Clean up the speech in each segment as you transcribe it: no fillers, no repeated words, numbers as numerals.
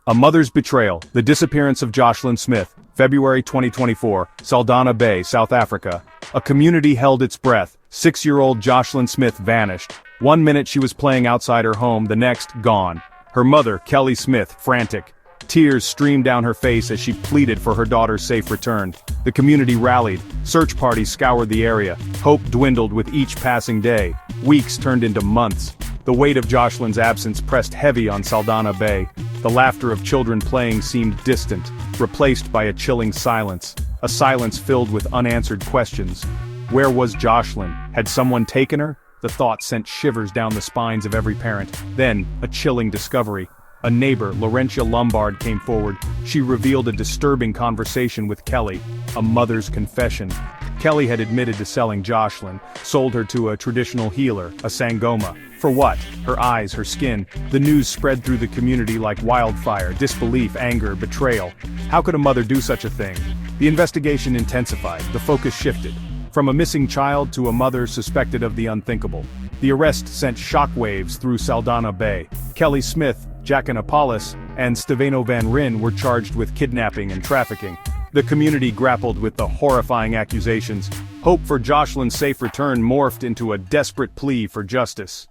A Mother's Betrayal, The Disappearance of Joshlin Smith, February 2024, Saldanha Bay, South Africa. A community held its breath. 6-year-old Joshlin Smith vanished. 1 minute she was playing outside her home, the next, gone. Her mother, Kelly Smith, frantic. Tears streamed down her face as she pleaded for her daughter's safe return. The community rallied. Search parties scoured the area. Hope dwindled with each passing day. Weeks turned into months. The weight of Joshlin's absence pressed heavy on Saldanha Bay. The laughter of children playing seemed distant, replaced by a chilling silence. A silence filled with unanswered questions. Where was Joshlin? Had someone taken her? The thought sent shivers down the spines of every parent. Then, a chilling discovery. A neighbor, Laurentia Lombard, came forward. She revealed a disturbing conversation with Kelly, a mother's confession. Kelly had admitted to selling Joshlin, sold her to a traditional healer, a Sangoma. For what? Her eyes, her skin. The news spread through the community like wildfire. Disbelief, anger, betrayal. How could a mother do such a thing? The investigation intensified. The focus shifted. From a missing child to a mother suspected of the unthinkable. The arrest sent shockwaves through Saldanha Bay. Kelly Smith, Jacanapolis, and Steveno Van Ryn were charged with kidnapping and trafficking. The community grappled with the horrifying accusations. Hope for Joshlin's safe return morphed into a desperate plea for justice.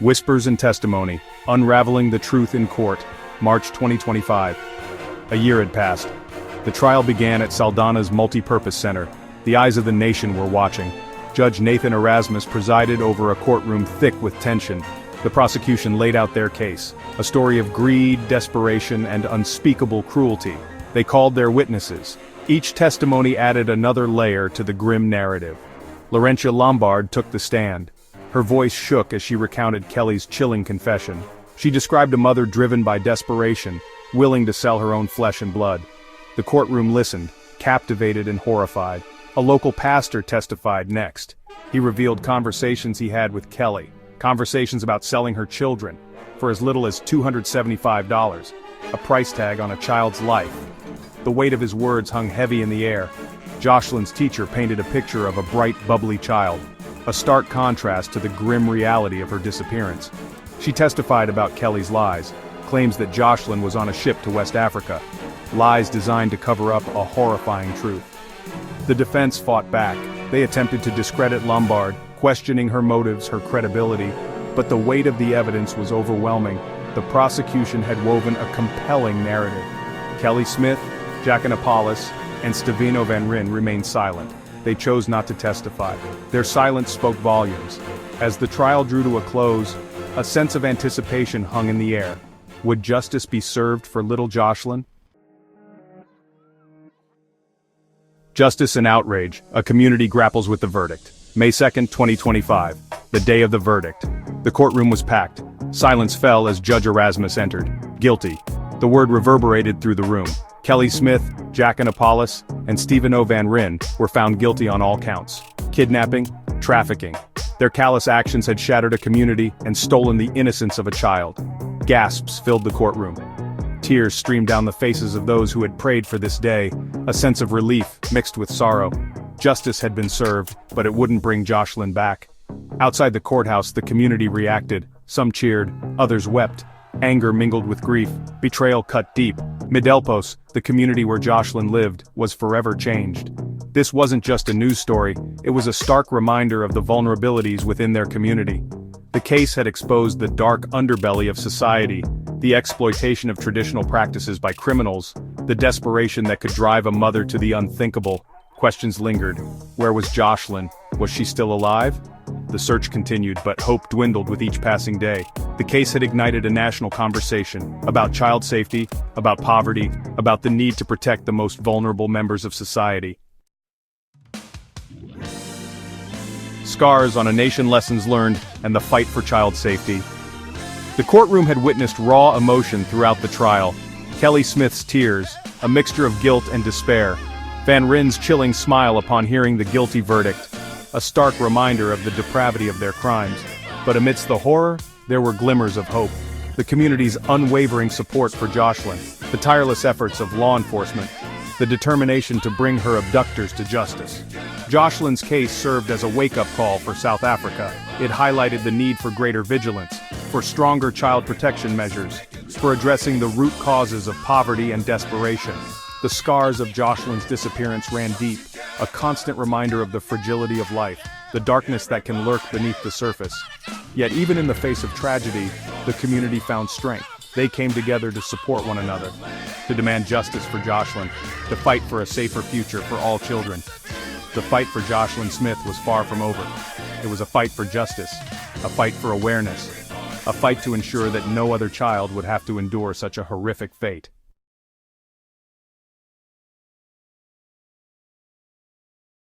Whispers and Testimony, Unraveling the Truth in Court, March 2025. A year had passed. The trial began at Saldanha's Multipurpose Center. The eyes of the nation were watching. Judge Nathan Erasmus presided over a courtroom thick with tension. The prosecution laid out their case, a story of greed, desperation, and unspeakable cruelty. They called their witnesses. Each testimony added another layer to the grim narrative. Laurentia Lombard took the stand. Her voice shook as she recounted Kelly's chilling confession. She described a mother driven by desperation, willing to sell her own flesh and blood. The courtroom listened, captivated and horrified. A local pastor testified next. He revealed conversations he had with Kelly, conversations about selling her children, for as little as $275, a price tag on a child's life. The weight of his words hung heavy in the air. Joshlin's teacher painted a picture of a bright, bubbly child, a stark contrast to the grim reality of her disappearance. She testified about Kelly's lies, claims that Joshlin was on a ship to West Africa, lies designed to cover up a horrifying truth. The defense fought back. They attempted to discredit Lombard, questioning her motives, her credibility, but the weight of the evidence was overwhelming. The prosecution had woven a compelling narrative. Kelly Smith, Jacanapolis, and Steveno Van Ryn remained silent. They chose not to testify. Their silence spoke volumes. As the trial drew to a close, a sense of anticipation hung in the air. Would justice be served for little Joshlin? Justice and outrage, a community grapples with the verdict. May 2nd, 2025, the day of the verdict. The courtroom was packed. Silence fell as Judge Erasmus entered. Guilty. The word reverberated through the room. Kelly Smith, Jacanapolis, and Steveno Van Ryn were found guilty on all counts. Kidnapping, trafficking. Their callous actions had shattered a community and stolen the innocence of a child. Gasps filled the courtroom. Tears streamed down the faces of those who had prayed for this day, a sense of relief mixed with sorrow. Justice had been served, but it wouldn't bring Joshlin back. Outside the courthouse, the community reacted. Some cheered, others wept. Anger mingled with grief, betrayal cut deep. Midelpos, the community where Joshlin lived, was forever changed. This wasn't just a news story, it was a stark reminder of the vulnerabilities within their community. The case had exposed the dark underbelly of society, the exploitation of traditional practices by criminals, the desperation that could drive a mother to the unthinkable. Questions lingered. Where was Joshlin? Was she still alive? The search continued, but hope dwindled with each passing day. The case had ignited a national conversation about child safety, about poverty, about the need to protect the most vulnerable members of society. Scars on a nation, lessons learned, and the fight for child safety. The courtroom had witnessed raw emotion throughout the trial. Kelly Smith's tears, a mixture of guilt and despair. Van Ryn's chilling smile upon hearing the guilty verdict, a stark reminder of the depravity of their crimes. But amidst the horror, there were glimmers of hope. The community's unwavering support for Joshlin, the tireless efforts of law enforcement, the determination to bring her abductors to justice. Joshlin's case served as a wake-up call for South Africa. It highlighted the need for greater vigilance, for stronger child protection measures, for addressing the root causes of poverty and desperation. The scars of Joshlin's disappearance ran deep, a constant reminder of the fragility of life, the darkness that can lurk beneath the surface. Yet even in the face of tragedy, the community found strength. They came together to support one another, to demand justice for Joshlin, to fight for a safer future for all children. The fight for Joshlin Smith was far from over. It was a fight for justice, a fight for awareness, a fight to ensure that no other child would have to endure such a horrific fate.